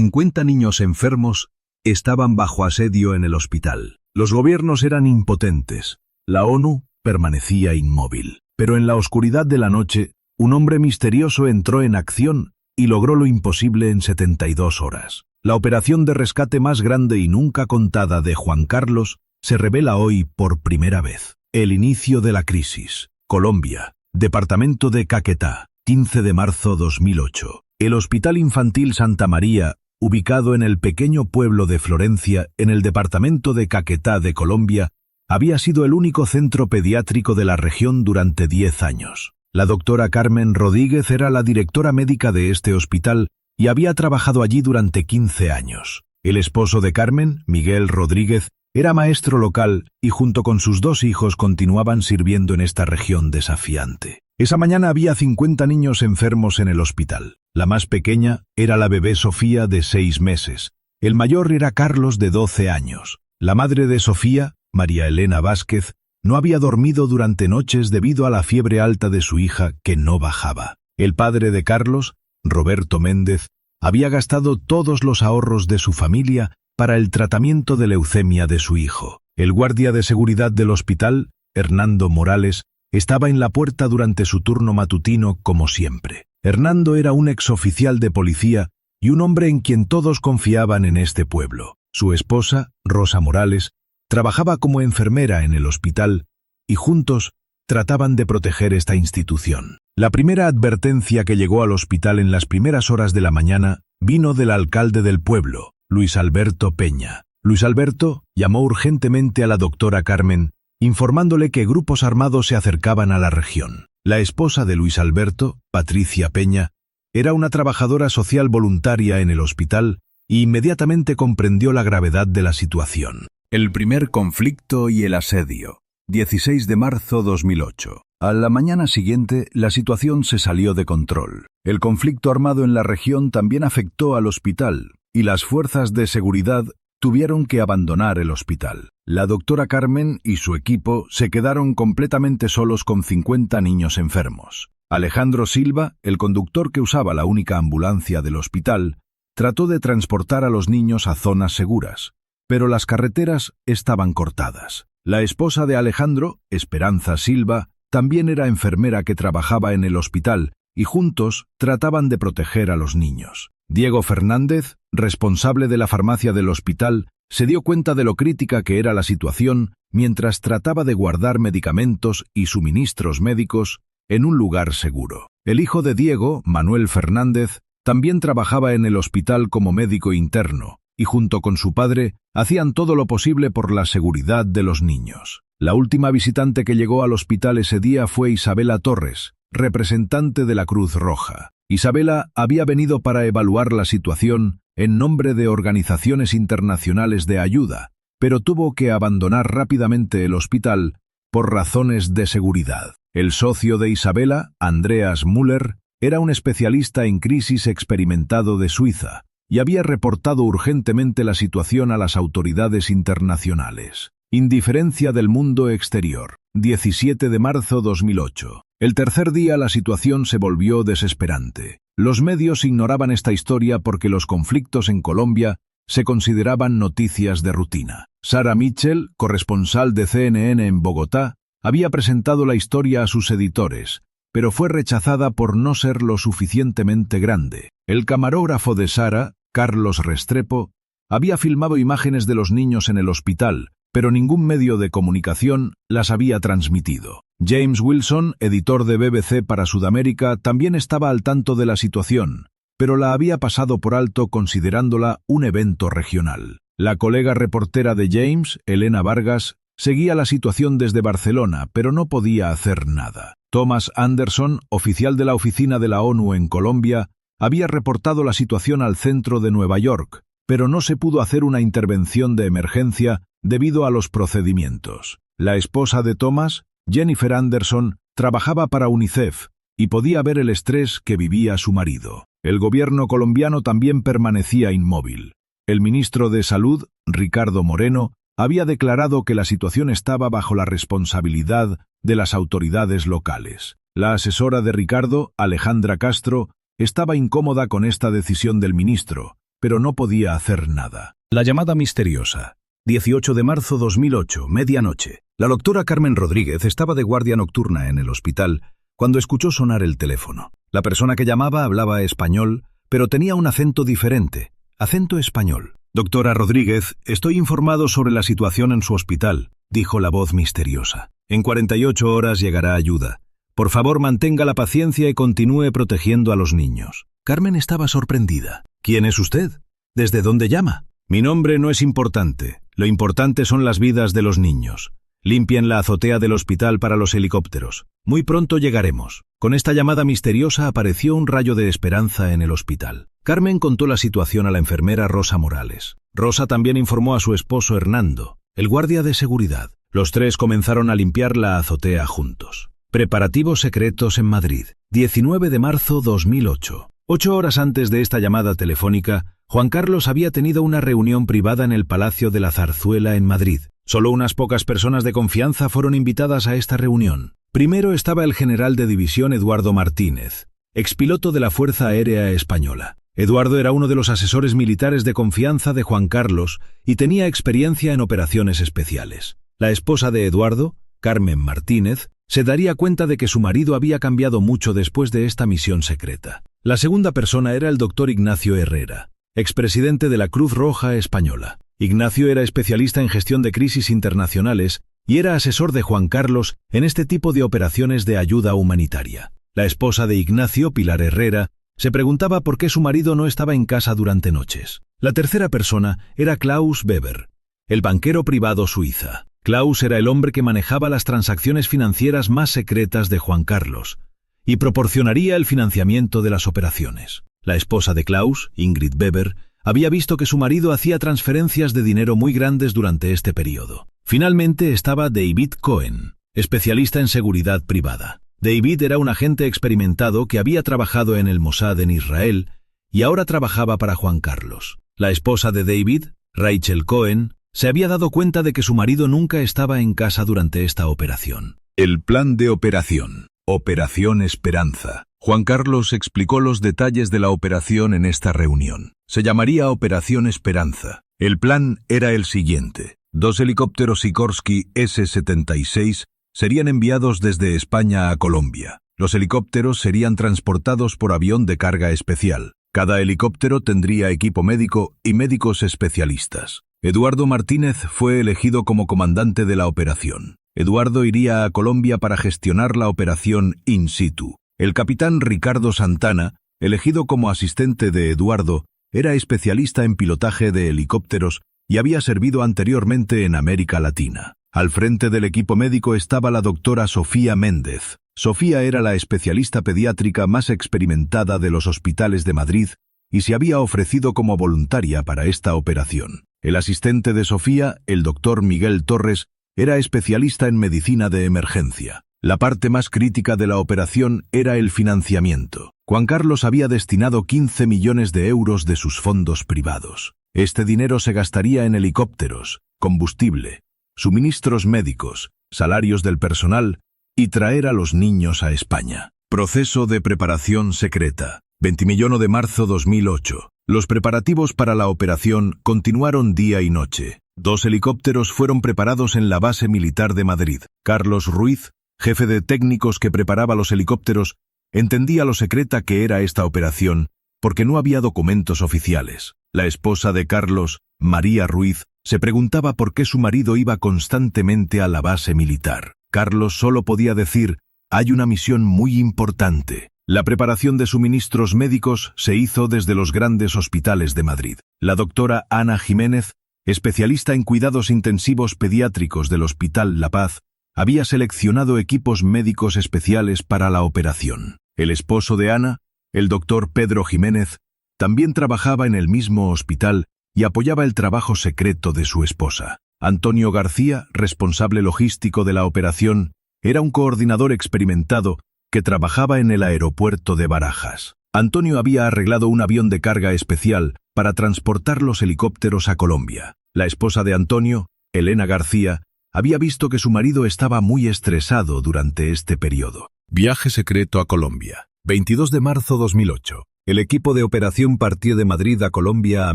50 niños enfermos estaban bajo asedio en el hospital. Los gobiernos eran impotentes. La ONU permanecía inmóvil. Pero en la oscuridad de la noche, un hombre misterioso entró en acción y logró lo imposible en 72 horas. La operación de rescate más grande y nunca contada de Juan Carlos se revela hoy por primera vez. El inicio de la crisis. Colombia, departamento de Caquetá, 15 de marzo 2008. El Hospital Infantil Santa María, ubicado en el pequeño pueblo de Florencia, en el departamento de Caquetá de Colombia, había sido el único centro pediátrico de la región durante 10 años. La doctora Carmen Rodríguez era la directora médica de este hospital y había trabajado allí durante 15 años. El esposo de Carmen, Miguel Rodríguez, era maestro local y junto con sus 2 hijos continuaban sirviendo en esta región desafiante. Esa mañana había 50 niños enfermos en el hospital. La más pequeña era la bebé Sofía de 6 meses. El mayor era Carlos de 12 años. La madre de Sofía, María Elena Vázquez, no había dormido durante noches debido a la fiebre alta de su hija que no bajaba. El padre de Carlos, Roberto Méndez, había gastado todos los ahorros de su familia para el tratamiento de leucemia de su hijo. El guardia de seguridad del hospital, Hernando Morales, estaba en la puerta durante su turno matutino como siempre. Hernando era un exoficial de policía y un hombre en quien todos confiaban en este pueblo. Su esposa, Rosa Morales, trabajaba como enfermera en el hospital y juntos trataban de proteger esta institución. La primera advertencia que llegó al hospital en las primeras horas de la mañana vino del alcalde del pueblo, Luis Alberto Peña. Luis Alberto llamó urgentemente a la doctora Carmen, informándole que grupos armados se acercaban a la región. La esposa de Luis Alberto, Patricia Peña, era una trabajadora social voluntaria en el hospital y inmediatamente comprendió la gravedad de la situación. El primer conflicto y el asedio. 16 de marzo 2008. A la mañana siguiente, la situación se salió de control. El conflicto armado en la región también afectó al hospital, y las fuerzas de seguridad tuvieron que abandonar el hospital. La doctora Carmen y su equipo se quedaron completamente solos con 50 niños enfermos. Alejandro Silva, el conductor que usaba la única ambulancia del hospital, trató de transportar a los niños a zonas seguras, pero las carreteras estaban cortadas. La esposa de Alejandro, Esperanza Silva, también era enfermera que trabajaba en el hospital y juntos trataban de proteger a los niños. Diego Fernández, responsable de la farmacia del hospital, se dio cuenta de lo crítica que era la situación mientras trataba de guardar medicamentos y suministros médicos en un lugar seguro. El hijo de Diego, Manuel Fernández, también trabajaba en el hospital como médico interno y junto con su padre hacían todo lo posible por la seguridad de los niños. La última visitante que llegó al hospital ese día fue Isabela Torres, representante de la Cruz Roja. Isabela había venido para evaluar la situación en nombre de organizaciones internacionales de ayuda, pero tuvo que abandonar rápidamente el hospital por razones de seguridad. El socio de Isabela, Andreas Müller, era un especialista en crisis experimentado de Suiza y había reportado urgentemente la situación a las autoridades internacionales. Indiferencia del mundo exterior. 17 de marzo 2008. El tercer día la situación se volvió desesperante. Los medios ignoraban esta historia porque los conflictos en Colombia se consideraban noticias de rutina. Sara Mitchell, corresponsal de CNN en Bogotá, había presentado la historia a sus editores, pero fue rechazada por no ser lo suficientemente grande. El camarógrafo de Sara, Carlos Restrepo, había filmado imágenes de los niños en el hospital, pero ningún medio de comunicación las había transmitido. James Wilson, editor de BBC para Sudamérica, también estaba al tanto de la situación, pero la había pasado por alto considerándola un evento regional. La colega reportera de James, Elena Vargas, seguía la situación desde Barcelona, pero no podía hacer nada. Thomas Anderson, oficial de la oficina de la ONU en Colombia, había reportado la situación al centro de Nueva York, pero no se pudo hacer una intervención de emergencia debido a los procedimientos. La esposa de Thomas, Jennifer Anderson, trabajaba para UNICEF y podía ver el estrés que vivía su marido. El gobierno colombiano también permanecía inmóvil. El ministro de Salud, Ricardo Moreno, había declarado que la situación estaba bajo la responsabilidad de las autoridades locales. La asesora de Ricardo, Alejandra Castro, estaba incómoda con esta decisión del ministro, pero no podía hacer nada. La llamada misteriosa. 18 de marzo 2008, medianoche. La doctora Carmen Rodríguez estaba de guardia nocturna en el hospital cuando escuchó sonar el teléfono. La persona que llamaba hablaba español, pero tenía un acento diferente, acento español. «Doctora Rodríguez, estoy informado sobre la situación en su hospital», dijo la voz misteriosa. «En 48 horas llegará ayuda. Por favor, mantenga la paciencia y continúe protegiendo a los niños». Carmen estaba sorprendida. «¿Quién es usted? ¿Desde dónde llama?» «Mi nombre no es importante. Lo importante son las vidas de los niños. Limpien la azotea del hospital para los helicópteros. Muy pronto llegaremos». Con esta llamada misteriosa apareció un rayo de esperanza en el hospital. Carmen contó la situación a la enfermera Rosa Morales. Rosa también informó a su esposo Hernando, el guardia de seguridad. Los tres comenzaron a limpiar la azotea juntos. Preparativos secretos en Madrid. 19 de marzo 2008. 8 horas antes de esta llamada telefónica, Juan Carlos había tenido una reunión privada en el Palacio de la Zarzuela en Madrid. Solo unas pocas personas de confianza fueron invitadas a esta reunión. Primero estaba el general de división Eduardo Martínez, expiloto de la Fuerza Aérea Española. Eduardo era uno de los asesores militares de confianza de Juan Carlos y tenía experiencia en operaciones especiales. La esposa de Eduardo, Carmen Martínez, se daría cuenta de que su marido había cambiado mucho después de esta misión secreta. La segunda persona era el doctor Ignacio Herrera, expresidente de la Cruz Roja Española. Ignacio era especialista en gestión de crisis internacionales y era asesor de Juan Carlos en este tipo de operaciones de ayuda humanitaria. La esposa de Ignacio, Pilar Herrera, se preguntaba por qué su marido no estaba en casa durante noches. La tercera persona era Klaus Weber, el banquero privado suiza. Klaus era el hombre que manejaba las transacciones financieras más secretas de Juan Carlos y proporcionaría el financiamiento de las operaciones. La esposa de Klaus, Ingrid Weber, había visto que su marido hacía transferencias de dinero muy grandes durante este periodo. Finalmente estaba David Cohen, especialista en seguridad privada. David era un agente experimentado que había trabajado en el Mossad en Israel y ahora trabajaba para Juan Carlos. La esposa de David, Rachel Cohen, se había dado cuenta de que su marido nunca estaba en casa durante esta operación. El plan de operación. Operación Esperanza. Juan Carlos explicó los detalles de la operación en esta reunión. Se llamaría Operación Esperanza. El plan era el siguiente. 2 helicópteros Sikorsky S-76 serían enviados desde España a Colombia. Los helicópteros serían transportados por avión de carga especial. Cada helicóptero tendría equipo médico y médicos especialistas. Eduardo Martínez fue elegido como comandante de la operación. Eduardo iría a Colombia para gestionar la operación in situ. El capitán Ricardo Santana, elegido como asistente de Eduardo, era especialista en pilotaje de helicópteros y había servido anteriormente en América Latina. Al frente del equipo médico estaba la doctora Sofía Méndez. Sofía era la especialista pediátrica más experimentada de los hospitales de Madrid y se había ofrecido como voluntaria para esta operación. El asistente de Sofía, el doctor Miguel Torres, era especialista en medicina de emergencia. La parte más crítica de la operación era el financiamiento. Juan Carlos había destinado 15 millones de euros de sus fondos privados. Este dinero se gastaría en helicópteros, combustible, suministros médicos, salarios del personal y traer a los niños a España. Proceso de preparación secreta. 21 de marzo 2008. Los preparativos para la operación continuaron día y noche. 2 helicópteros fueron preparados en la base militar de Madrid. Carlos Ruiz, jefe de técnicos que preparaba los helicópteros, entendía lo secreta que era esta operación porque no había documentos oficiales. La esposa de Carlos, María Ruiz, se preguntaba por qué su marido iba constantemente a la base militar. Carlos solo podía decir: hay una misión muy importante. La preparación de suministros médicos se hizo desde los grandes hospitales de Madrid. La doctora Ana Jiménez, especialista en cuidados intensivos pediátricos del Hospital La Paz, había seleccionado equipos médicos especiales para la operación. El esposo de Ana, el doctor Pedro Jiménez, también trabajaba en el mismo hospital y apoyaba el trabajo secreto de su esposa. Antonio García, responsable logístico de la operación, era un coordinador experimentado que trabajaba en el aeropuerto de Barajas. Antonio había arreglado un avión de carga especial para transportar los helicópteros a Colombia. La esposa de Antonio, Elena García, había visto que su marido estaba muy estresado durante este periodo. Viaje secreto a Colombia. 22 de marzo 2008. El equipo de operación partió de Madrid a Colombia a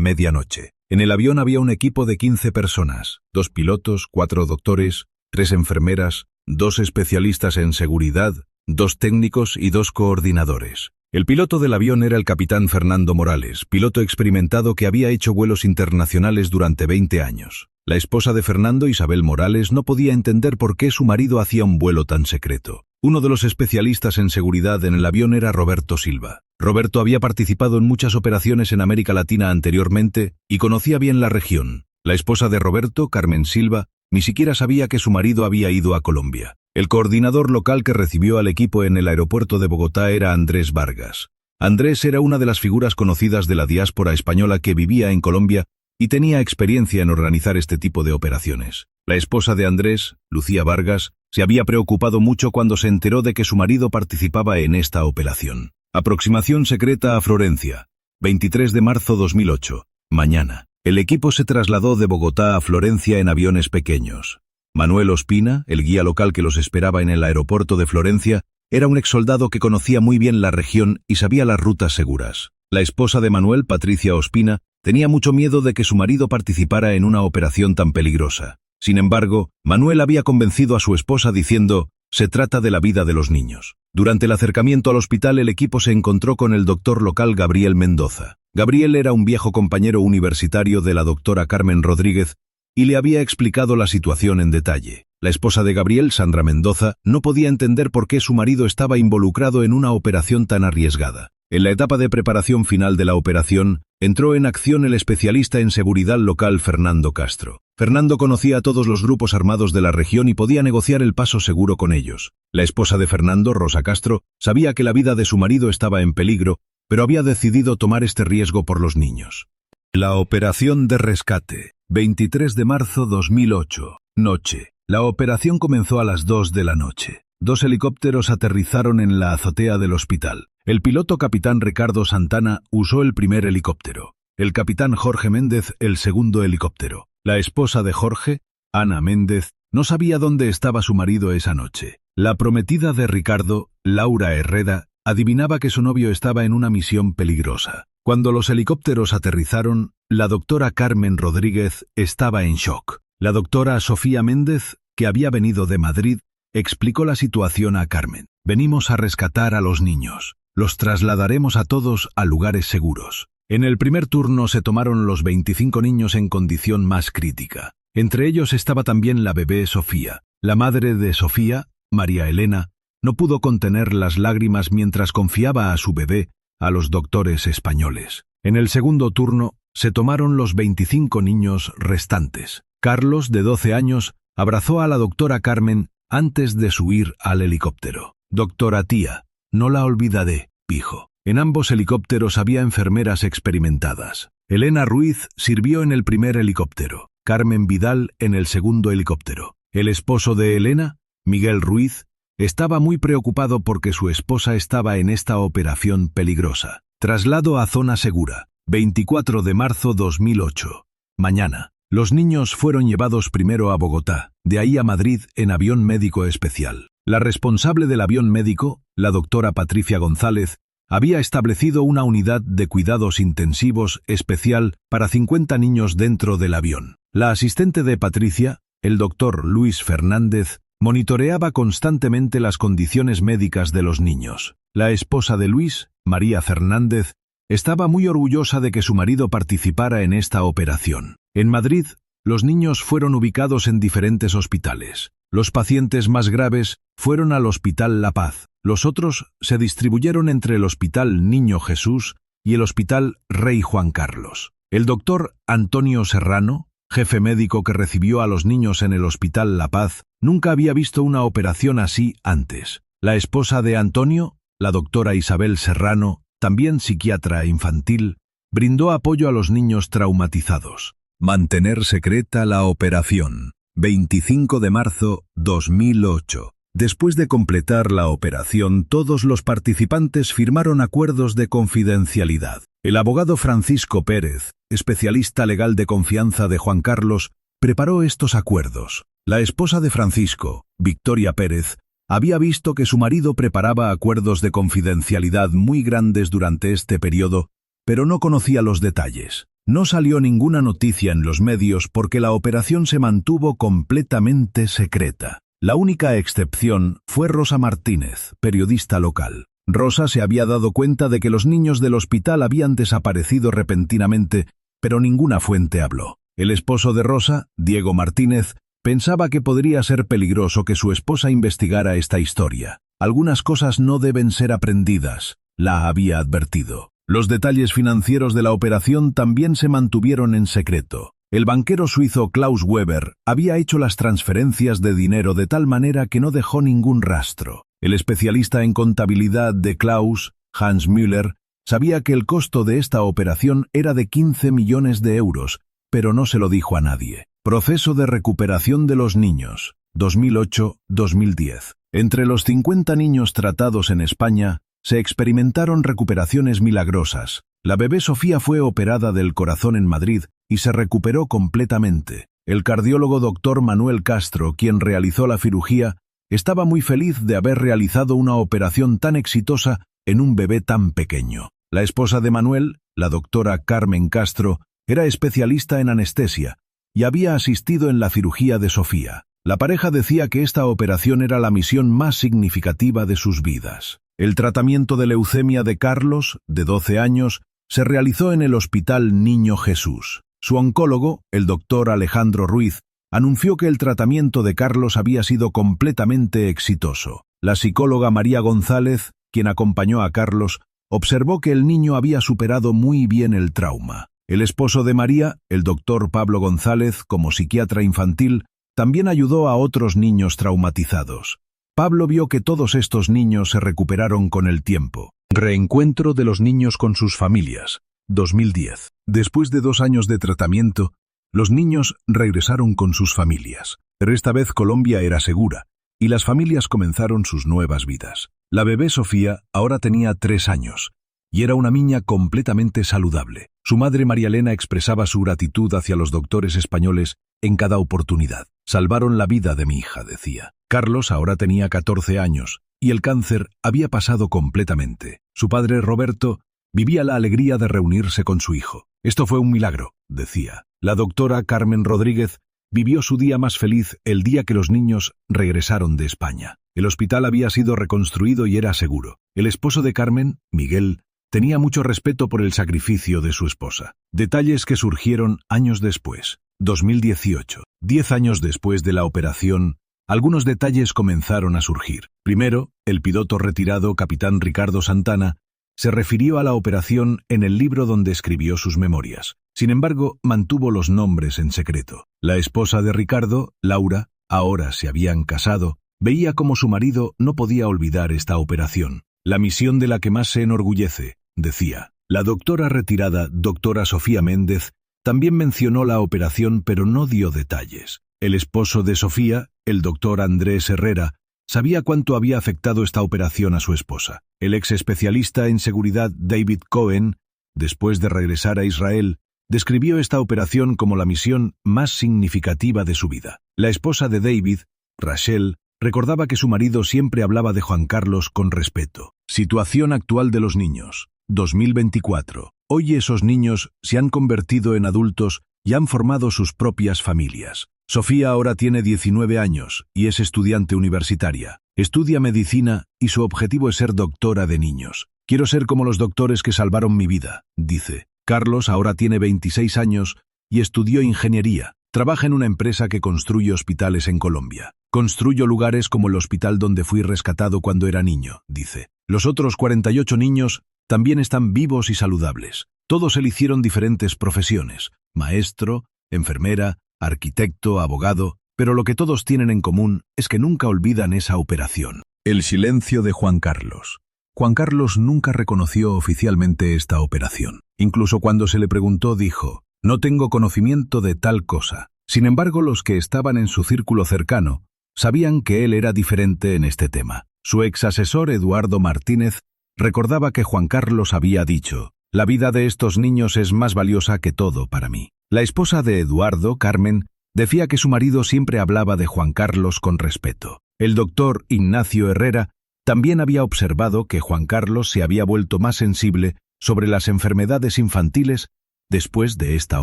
medianoche. En el avión había un equipo de 15 personas, 2 pilotos, 4 doctores, 3 enfermeras, 2 especialistas en seguridad, 2 técnicos y 2 coordinadores. El piloto del avión era el capitán Fernando Morales, piloto experimentado que había hecho vuelos internacionales durante 20 años. La esposa de Fernando, Isabel Morales, no podía entender por qué su marido hacía un vuelo tan secreto. Uno de los especialistas en seguridad en el avión era Roberto Silva. Roberto había participado en muchas operaciones en América Latina anteriormente y conocía bien la región. La esposa de Roberto, Carmen Silva, ni siquiera sabía que su marido había ido a Colombia. El coordinador local que recibió al equipo en el aeropuerto de Bogotá era Andrés Vargas. Andrés era una de las figuras conocidas de la diáspora española que vivía en Colombia y tenía experiencia en organizar este tipo de operaciones. La esposa de Andrés, Lucía Vargas, se había preocupado mucho cuando se enteró de que su marido participaba en esta operación. Aproximación secreta a Florencia. 23 de marzo 2008. Mañana. El equipo se trasladó de Bogotá a Florencia en aviones pequeños. Manuel Ospina, el guía local que los esperaba en el aeropuerto de Florencia, era un exsoldado que conocía muy bien la región y sabía las rutas seguras. La esposa de Manuel, Patricia Ospina, tenía mucho miedo de que su marido participara en una operación tan peligrosa. Sin embargo, Manuel había convencido a su esposa diciendo: «Se trata de la vida de los niños». Durante el acercamiento al hospital, el equipo se encontró con el doctor local Gabriel Mendoza. Gabriel era un viejo compañero universitario de la doctora Carmen Rodríguez y le había explicado la situación en detalle. La esposa de Gabriel, Sandra Mendoza, no podía entender por qué su marido estaba involucrado en una operación tan arriesgada. En la etapa de preparación final de la operación, entró en acción el especialista en seguridad local Fernando Castro. Fernando conocía a todos los grupos armados de la región y podía negociar el paso seguro con ellos. La esposa de Fernando, Rosa Castro, sabía que la vida de su marido estaba en peligro, pero había decidido tomar este riesgo por los niños. La operación de rescate. 23 de marzo 2008. Noche. La operación comenzó a las 2 de la noche. 2 helicópteros aterrizaron en la azotea del hospital. El piloto capitán Ricardo Santana usó el primer helicóptero. El capitán Jorge Méndez el segundo helicóptero. La esposa de Jorge, Ana Méndez, no sabía dónde estaba su marido esa noche. La prometida de Ricardo, Laura Herrera, adivinaba que su novio estaba en una misión peligrosa. Cuando los helicópteros aterrizaron, la doctora Carmen Rodríguez estaba en shock. La doctora Sofía Méndez, que había venido de Madrid, explicó la situación a Carmen. «Venimos a rescatar a los niños. Los trasladaremos a todos a lugares seguros». En el primer turno se tomaron los 25 niños en condición más crítica. Entre ellos estaba también la bebé Sofía. La madre de Sofía, María Elena, no pudo contener las lágrimas mientras confiaba a su bebé a los doctores españoles. En el segundo turno se tomaron los 25 niños restantes. Carlos, de 12 años, abrazó a la doctora Carmen antes de subir al helicóptero. «Doctora tía, no la olvidaré», dijo. En ambos helicópteros había enfermeras experimentadas. Elena Ruiz sirvió en el primer helicóptero, Carmen Vidal en el segundo helicóptero. El esposo de Elena, Miguel Ruiz, estaba muy preocupado porque su esposa estaba en esta operación peligrosa. Traslado a zona segura. 24 de marzo 2008. Mañana. Los niños fueron llevados primero a Bogotá, de ahí a Madrid en avión médico especial. La responsable del avión médico, la doctora Patricia González, había establecido una unidad de cuidados intensivos especial para 50 niños dentro del avión. La asistente de Patricia, el doctor Luis Fernández, monitoreaba constantemente las condiciones médicas de los niños. La esposa de Luis, María Fernández, estaba muy orgullosa de que su marido participara en esta operación. En Madrid, los niños fueron ubicados en diferentes hospitales. Los pacientes más graves fueron al Hospital La Paz. Los otros se distribuyeron entre el Hospital Niño Jesús y el Hospital Rey Juan Carlos. El doctor Antonio Serrano, jefe médico que recibió a los niños en el Hospital La Paz, nunca había visto una operación así antes. La esposa de Antonio, la doctora Isabel Serrano, también psiquiatra infantil, brindó apoyo a los niños traumatizados. Mantener secreta la operación. 25 de marzo 2008. Después de completar la operación, todos los participantes firmaron acuerdos de confidencialidad. El abogado Francisco Pérez, especialista legal de confianza de Juan Carlos, preparó estos acuerdos. La esposa de Francisco, Victoria Pérez, Había visto que su marido preparaba acuerdos de confidencialidad muy grandes durante este periodo, pero no conocía los detalles. No salió ninguna noticia en los medios porque la operación se mantuvo completamente secreta. La única excepción fue Rosa Martínez, periodista local. Rosa se había dado cuenta de que los niños del hospital habían desaparecido repentinamente, pero ninguna fuente habló. El esposo de Rosa, Diego Martínez, pensaba que podría ser peligroso que su esposa investigara esta historia. Algunas cosas no deben ser aprendidas, la había advertido. Los detalles financieros de la operación también se mantuvieron en secreto. El banquero suizo Klaus Weber había hecho las transferencias de dinero de tal manera que no dejó ningún rastro. El especialista en contabilidad de Klaus, Hans Müller, sabía que el costo de esta operación era de 15 millones de euros, pero no se lo dijo a nadie. Proceso de recuperación de los niños, 2008-2010. Entre los 50 niños tratados en España, se experimentaron recuperaciones milagrosas. La bebé Sofía fue operada del corazón en Madrid y se recuperó completamente. El cardiólogo Dr. Manuel Castro, quien realizó la cirugía, estaba muy feliz de haber realizado una operación tan exitosa en un bebé tan pequeño. La esposa de Manuel, la doctora Carmen Castro, era especialista en anestesia y había asistido en la cirugía de Sofía. La pareja decía que esta operación era la misión más significativa de sus vidas. El tratamiento de leucemia de Carlos, de 12 años, se realizó en el Hospital Niño Jesús. Su oncólogo, el doctor Alejandro Ruiz, anunció que el tratamiento de Carlos había sido completamente exitoso. La psicóloga María González, quien acompañó a Carlos, observó que el niño había superado muy bien el trauma. El esposo de María, el doctor Pablo González, como psiquiatra infantil, también ayudó a otros niños traumatizados. Pablo vio que todos estos niños se recuperaron con el tiempo. Reencuentro de los niños con sus familias, 2010. Después de 2 años de tratamiento, los niños regresaron con sus familias. Pero esta vez Colombia era segura, y las familias comenzaron sus nuevas vidas. La bebé Sofía ahora tenía 3 años, y era una niña completamente saludable. Su madre María Elena expresaba su gratitud hacia los doctores españoles en cada oportunidad. Salvaron la vida de mi hija, decía. Carlos ahora tenía 14 años, y el cáncer había pasado completamente. Su padre Roberto vivía la alegría de reunirse con su hijo. Esto fue un milagro, decía. La doctora Carmen Rodríguez vivió su día más feliz el día que los niños regresaron de España. El hospital había sido reconstruido y era seguro. El esposo de Carmen, Miguel, tenía mucho respeto por el sacrificio de su esposa. Detalles que surgieron años después. 2018. 10 años después de la operación, algunos detalles comenzaron a surgir. Primero, el piloto retirado capitán Ricardo Santana se refirió a la operación en el libro donde escribió sus memorias. Sin embargo, mantuvo los nombres en secreto. La esposa de Ricardo, Laura, ahora se habían casado, veía cómo su marido no podía olvidar esta operación. La misión de la que más se enorgullece, decía. La doctora retirada, doctora Sofía Méndez, también mencionó la operación pero no dio detalles. El esposo de Sofía, el doctor Andrés Herrera, sabía cuánto había afectado esta operación a su esposa. El ex especialista en seguridad David Cohen, después de regresar a Israel, describió esta operación como la misión más significativa de su vida. La esposa de David, Rachel, recordaba que su marido siempre hablaba de Juan Carlos con respeto. Situación actual de los niños, 2024. Hoy esos niños se han convertido en adultos y han formado sus propias familias. Sofía ahora tiene 19 años y es estudiante universitaria. Estudia medicina y su objetivo es ser doctora de niños. Quiero ser como los doctores que salvaron mi vida, dice. Carlos ahora tiene 26 años y estudió ingeniería. Trabaja en una empresa que construye hospitales en Colombia. Construyo lugares como el hospital donde fui rescatado cuando era niño, dice. Los otros 48 niños también están vivos y saludables. Todos eligieron diferentes profesiones: maestro, enfermera, arquitecto, abogado, pero lo que todos tienen en común es que nunca olvidan esa operación. El silencio de Juan Carlos. Juan Carlos nunca reconoció oficialmente esta operación. Incluso cuando se le preguntó dijo: no tengo conocimiento de tal cosa. Sin embargo, los que estaban en su círculo cercano sabían que él era diferente en este tema. Su ex asesor Eduardo Martínez recordaba que Juan Carlos había dicho: la vida de estos niños es más valiosa que todo para mí. La esposa de Eduardo, Carmen, decía que su marido siempre hablaba de Juan Carlos con respeto. El doctor Ignacio Herrera también había observado que Juan Carlos se había vuelto más sensible sobre las enfermedades infantiles después de esta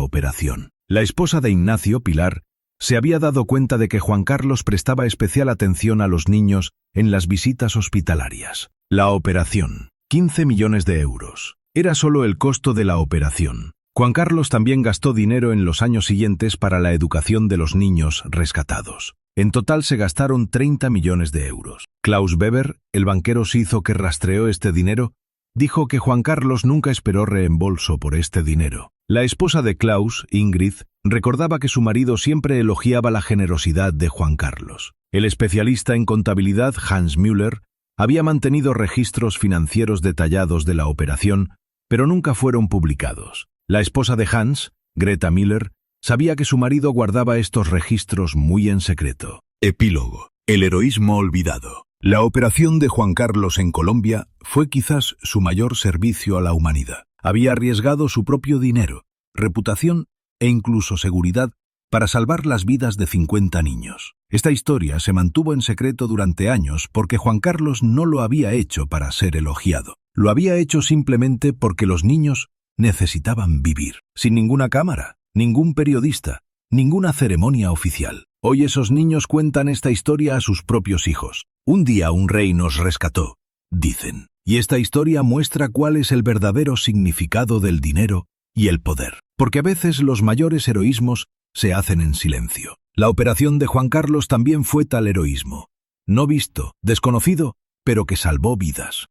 operación. La esposa de Ignacio, Pilar, se había dado cuenta de que Juan Carlos prestaba especial atención a los niños en las visitas hospitalarias. La operación, 15 millones de euros. Era solo el costo de la operación. Juan Carlos también gastó dinero en los años siguientes para la educación de los niños rescatados. En total se gastaron 30 millones de euros. Klaus Weber, el banquero suizo que rastreó este dinero, dijo que Juan Carlos nunca esperó reembolso por este dinero. La esposa de Klaus, Ingrid, recordaba que su marido siempre elogiaba la generosidad de Juan Carlos. El especialista en contabilidad, Hans Müller, había mantenido registros financieros detallados de la operación, pero nunca fueron publicados. La esposa de Hans, Greta Miller, sabía que su marido guardaba estos registros muy en secreto. Epílogo. El heroísmo olvidado. La operación de Juan Carlos en Colombia fue quizás su mayor servicio a la humanidad. Había arriesgado su propio dinero, reputación e incluso seguridad para salvar las vidas de 50 niños. Esta historia se mantuvo en secreto durante años porque Juan Carlos no lo había hecho para ser elogiado. Lo había hecho simplemente porque los niños necesitaban vivir, sin ninguna cámara, ningún periodista, ninguna ceremonia oficial. Hoy esos niños cuentan esta historia a sus propios hijos. Un día un rey nos rescató, dicen, y esta historia muestra cuál es el verdadero significado del dinero y el poder, porque a veces los mayores heroísmos se hacen en silencio. La operación de Juan Carlos también fue tal heroísmo, no visto, desconocido, pero que salvó vidas.